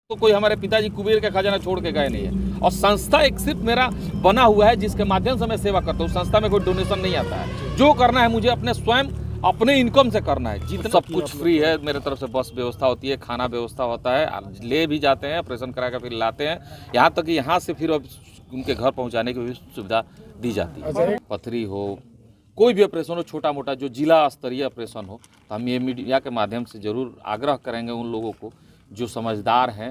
तो कोई हमारे पिताजी कुबेर का खजाना छोड़ के गए नहीं है। और संस्था एक सिर्फ मेरा बना हुआ है जिसके माध्यम से मैं सेवा करता हूँ। संस्था में कोई डोनेशन नहीं आता है। जो करना है मुझे अपने स्वयं अपने इनकम से करना है। जितना सब कुछ फ्री है मेरे तरफ से। बस व्यवस्था होती है, खाना व्यवस्था होता है, ले भी जाते हैं, ऑपरेशन करा कर फिर लाते हैं। यहाँ तक कि यहाँ से फिर उनके घर पहुँचाने की भी सुविधा दी जाती है। पथरी हो, कोई भी ऑपरेशन हो, छोटा मोटा जो जिला स्तरीय ऑपरेशन हो, तो हम ये मीडिया के माध्यम से ज़रूर आग्रह करेंगे उन लोगों को जो समझदार हैं,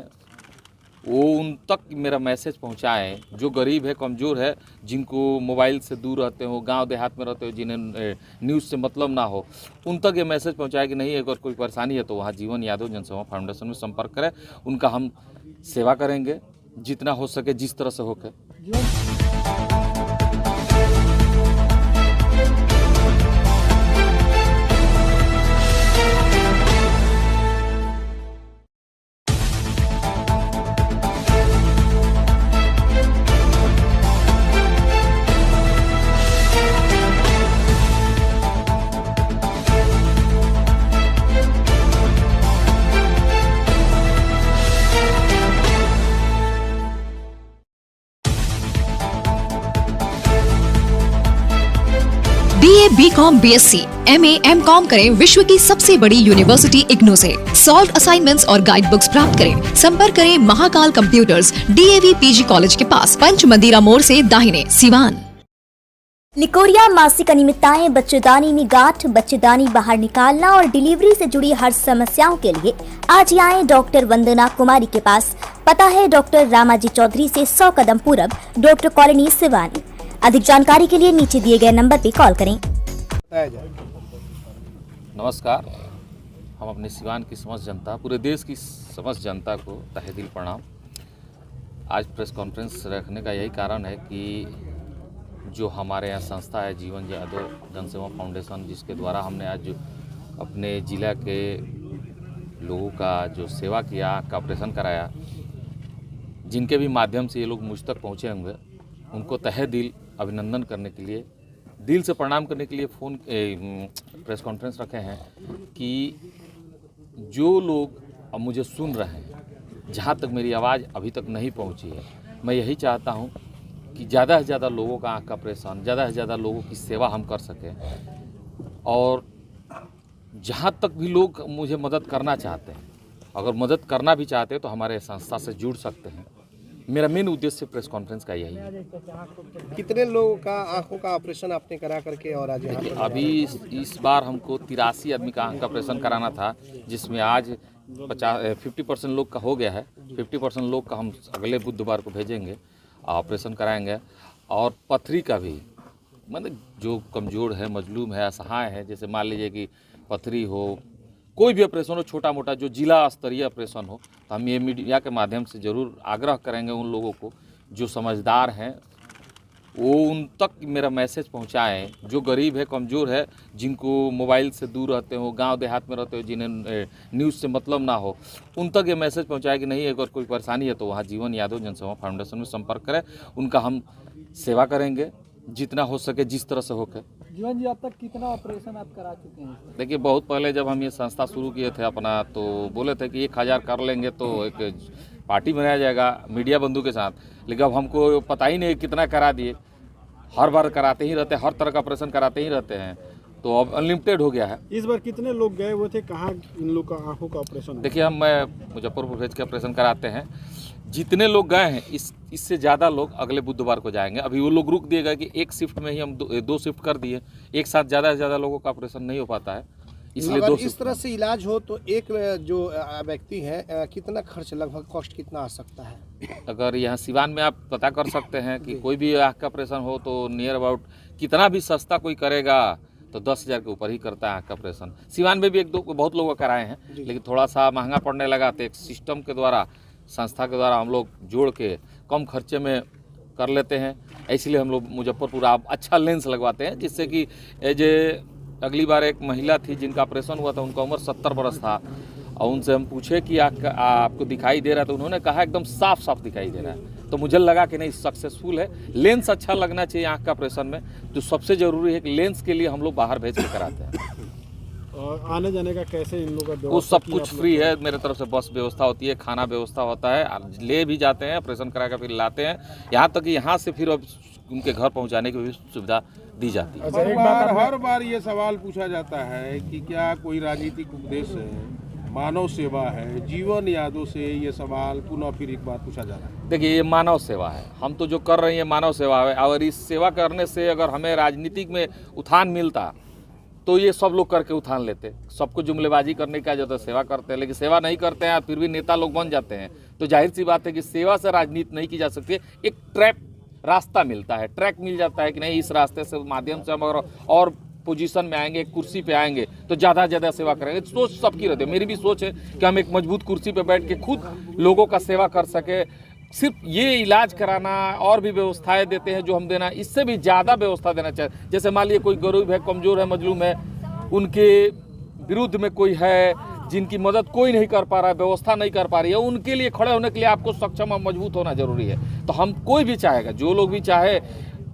वो उन तक मेरा मैसेज पहुंचाएं। जो गरीब है, कमज़ोर है, जिनको मोबाइल से दूर रहते हो, गांव देहात में रहते हो, जिन्हें न्यूज़ से मतलब ना हो, उन तक ये मैसेज पहुंचाए कि नहीं, अगर कोई परेशानी है तो वहाँ जीवन यादव जनसेवा फाउंडेशन में संपर्क करें। उनका हम सेवा करेंगे जितना हो सके, जिस तरह से होके। BA, BCom, BSc, MA, MCom करें विश्व की सबसे बड़ी यूनिवर्सिटी इग्नू से। सॉल्व असाइनमेंट्स और गाइड बुक्स प्राप्त करें। संपर्क करें Mahakal computers, DAV PG college के पास, पंच मंदिरा मोड़ से दाहिने, सिवान। निकोरिया मासिक अनियमितताएं, बच्चेदानी में गांठ, बच्चेदानी बाहर निकालना और डिलीवरी से जुड़ी हर समस्याओं के लिए आज ही आए डॉक्टर वंदना कुमारी के पास। पता है डॉक्टर रामाजी चौधरी से 100 कदम पूरब, डॉक्टर कॉलोनी, सिवानी। अधिक जानकारी के लिए नीचे दिए गए नंबर पर कॉल करें। नमस्कार। हम अपने सिवान की समस्त जनता, पूरे देश की समस्त जनता को तहे दिल प्रणाम। आज प्रेस कॉन्फ्रेंस रखने का यही कारण है कि जो हमारे यहाँ संस्था है जीवन यादव जनसेवा फाउंडेशन, जिसके द्वारा हमने आज जो अपने ज़िला के लोगों का जो सेवा किया, आँख का ऑपरेशन कराया, जिनके भी माध्यम से ये लोग मुझ तक पहुँचे होंगे, उनको तहे दिल अभिनंदन करने के लिए, दिल से प्रणाम करने के लिए प्रेस कॉन्फ्रेंस रखे हैं कि जो लोग अब मुझे सुन रहे हैं, जहाँ तक मेरी आवाज़ अभी तक नहीं पहुँची है, मैं यही चाहता हूँ कि ज़्यादा से ज़्यादा लोगों का आँख का ऑपरेशन, ज़्यादा से ज़्यादा लोगों की सेवा हम कर सकें। और जहाँ तक भी लोग मुझे मदद करना चाहते हैं, अगर मदद करना भी चाहते हैं तो हमारे संस्था से जुड़ सकते हैं। मेरा मेन उद्देश्य प्रेस कॉन्फ्रेंस का यही है। कितने लोगों का आंखों का ऑपरेशन आपने करा करके और आज यहाँ अभी इस बार हमको 83 आदमी का आँख का ऑपरेशन कराना था, जिसमें आज 50% लोग का हो गया है। 50% लोग का हम अगले बुधवार को भेजेंगे, ऑपरेशन कराएंगे। और पथरी का भी, मतलब जो कमज़ोर है, मजलूम है, असहाय है, जैसे मान लीजिए कि पथरी हो, कोई भी ऑपरेशन हो, छोटा मोटा जो जिला स्तरीय ऑपरेशन हो, तो हम ये मीडिया के माध्यम से ज़रूर आग्रह करेंगे उन लोगों को जो समझदार हैं, वो उन तक मेरा मैसेज पहुंचाएं। जो गरीब है, कमज़ोर है, जिनको मोबाइल से दूर रहते हो, गांव देहात में रहते हो, जिन्हें न्यूज़ से मतलब ना हो, उन तक ये मैसेज पहुंचाएं कि नहीं, अगर कोई परेशानी है तो वहाँ जीवन यादव जनसेवा फाउंडेशन में संपर्क करें। उनका हम सेवा करेंगे जितना हो सके, जिस तरह से होके। जीवन जी, अब तक कितना ऑपरेशन आप करा चुके हैं? देखिए, बहुत पहले जब हम ये संस्था शुरू किए थे अपना, तो बोले थे कि 1000 कर लेंगे तो एक पार्टी बनाया जाएगा मीडिया बंधु के साथ। लेकिन अब हमको पता ही नहीं कितना करा दिए। हर बार कराते ही रहते हैं, हर तरह का ऑपरेशन कराते ही रहते हैं, तो अब अनलिमिटेड हो गया है। इस बार कितने लोग गए हुए थे, कहाँ इन लोग का आंखों का ऑपरेशन? देखिए, मैं मुजफ्फरपुर भेज के ऑपरेशन कराते हैं। जितने लोग गए हैं, इससे ज़्यादा लोग अगले बुधवार को जाएंगे। अभी वो लोग रुक दिएगा कि एक शिफ्ट में ही हम दो शिफ्ट कर दिए, एक साथ ज़्यादा से ज़्यादा लोगों का ऑपरेशन नहीं हो पाता है, इसलिए अगर 2 इस तरह से इलाज हो तो एक जो व्यक्ति है, कितना खर्च, लगभग कॉस्ट कितना आ सकता है? अगर यहाँ सिवान में आप पता कर सकते हैं कि कोई भी आँख का ऑपरेशन हो तो नियर अबाउट कितना भी सस्ता कोई करेगा तो 10,000 के ऊपर ही करता है आँख का ऑपरेशन। सिवान में भी बहुत लोगों कराए हैं, लेकिन थोड़ा सा महंगा पड़ने लगा, तो एक सिस्टम के द्वारा, संस्था के द्वारा हम लोग जोड़ के कम खर्चे में कर लेते हैं। इसलिए हम लोग मुजफ्फरपुर आप अच्छा लेंस लगवाते हैं, जिससे कि अगली बार एक महिला थी जिनका ऑपरेशन हुआ था, उनका उम्र 70 बरस था, और उनसे हम पूछे कि आपको दिखाई दे रहा है, तो उन्होंने कहा एकदम साफ साफ दिखाई दे रहा है। तो मुझे लगा कि नहीं, सक्सेसफुल है। लेंस अच्छा लगना चाहिए आँख का ऑपरेशन में, तो सबसे ज़रूरी है कि लेंस के लिए हम लोग बाहर भेज के कराते हैं। और आने जाने का कैसे इन लोगों का वो व्यवस्था सब की कुछ आप लोग? फ्री है, मेरे तरफ से बस व्यवस्था होती है, खाना व्यवस्था होता है, आप ले भी जाते हैं, ऑपरेशन करा कर फिर लाते हैं, यहाँ तक कि यहाँ से फिर अब उनके घर पहुँचाने की भी सुविधा दी जाती है। अच्छा, एक बात हर बार ये सवाल पूछा जाता है कि क्या कोई राजनीतिक उपदेश है, मानव सेवा है, जीवन यादों से ये सवाल पुनः फिर एक बार पूछा जा रहा है। देखिए, ये मानव सेवा है, हम तो जो कर रहे हैं मानव सेवा है, और इस सेवा करने से अगर हमें राजनीतिक में उत्थान मिलता तो ये सब लोग करके उठान लेते। सबको जुमलेबाजी करने का जरूरत है, सेवा करते हैं, लेकिन सेवा नहीं करते हैं फिर भी नेता लोग बन जाते हैं। तो जाहिर सी बात है कि सेवा से राजनीति नहीं की जा सकती। एक ट्रैप रास्ता मिलता है, ट्रैक मिल जाता है कि नहीं, इस रास्ते से माध्यम से हम अगर और पोजीशन में आएंगे, कुर्सी पे आएंगे तो ज़्यादा से ज़्यादा सेवा करेंगे। सोच सबकी रहती है, मेरी भी सोच है कि हम एक मजबूत कुर्सी पे बैठ के खुद लोगों का सेवा कर सके। सिर्फ ये इलाज कराना और भी व्यवस्थाएं देते हैं जो हम देना, इससे भी ज़्यादा व्यवस्था देना चाहिए। जैसे मान लीजिए कोई गरीब है, कमज़ोर है, मजलूम है, उनके विरुद्ध में कोई है जिनकी मदद कोई नहीं कर पा रहा है, व्यवस्था नहीं कर पा रही है, उनके लिए खड़े होने के लिए आपको सक्षम और मजबूत होना जरूरी है। तो हम कोई भी चाहेगा, जो लोग भी चाहे,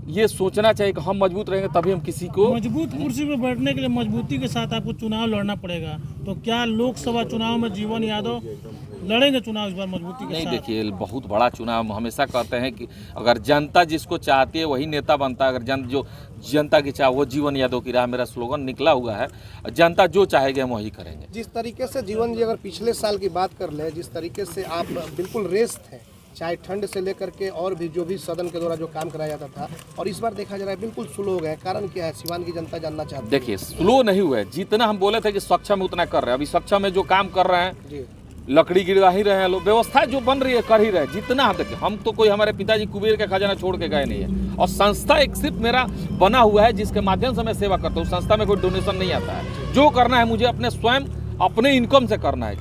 ये सोचना चाहिए कि हम मजबूत रहेंगे तभी हम किसी को। मजबूत कुर्सी पर बैठने के लिए मजबूती के साथ आपको चुनाव लड़ना पड़ेगा। तो क्या लोकसभा चुनाव में जीवन यादव लड़ेंगे चुनाव इस बार मजबूती के नहीं, साथ? देखिए, बहुत बड़ा चुनाव, हम हमेशा कहते हैं कि अगर जनता जिसको चाहती है वही नेता बनता है। अगर जो जनता की चाह वो जीवन यादव की राह, मेरा स्लोगन निकला हुआ है, जनता जो चाहेगी हम वही करेंगे। जिस तरीके से जीवन जी अगर पिछले साल की बात कर ले, जिस तरीके से आप बिल्कुल रेस थे, चाहे ठंड से लेकर के और भी जो भी सदन के द्वारा जो काम कराया जाता था, और इस बार देखा जा रहा है बिल्कुल स्लो गए, कारण क्या है? सिवान की जनता जानना चाहती है। देखिए, स्लो नहीं हुआ है, जितना हम बोले थे कि सक्षम है उतना कर रहे हैं। अभी सक्षम में जो काम कर रहे हैं, जी, लकड़ी गिरवा ही रहे हैं लोग, व्यवस्था जो बन रही है कर ही रहे हैं जितना। देखिए, हम तो कोई हमारे पिताजी कुबेर का खजाना छोड़ के गए नहीं है, और संस्था एक सिर्फ मेरा बना हुआ है जिसके माध्यम से मैं सेवा करता हूँ। संस्था में कोई डोनेशन नहीं आता है, जो करना है मुझे अपने स्वयं अपने इनकम से करना है।